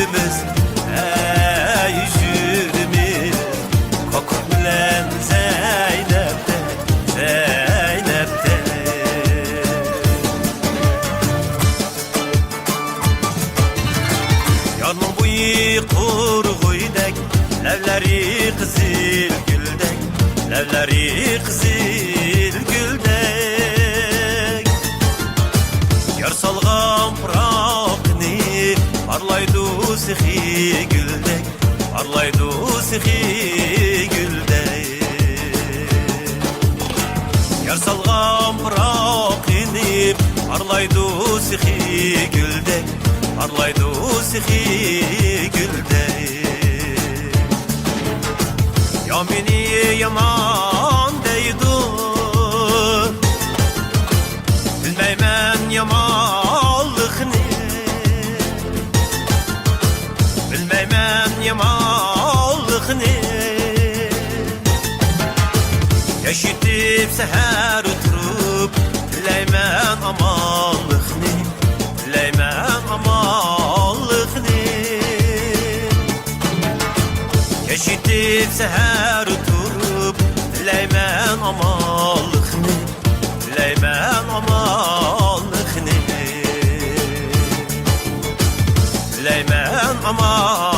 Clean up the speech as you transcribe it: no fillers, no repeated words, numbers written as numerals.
jürimiz, ey jürimiz. Koku bilen Zeynep'te, Zeynep'te. Yanın buyu kurguydek, levleri kızıl güldek, levleri kızıl güldek. Yar salgan pırakni, parlaydı sihi güldek, parlaydı sihi güldek. Yar salgan pırakni, parlaydı sihi güldek, parlaydı sihi güldek. Yamini yaman deydu, bilmeymen yamanlıkni, bilmeymen yamanlıkni. Yaşitip seher oturup, dileymen amanlıkni, dileymen amanlıkni. Yaşitip seher oturup, dileymen amanlıkni, dileymen amanlıkni, dileymen amanlıkni.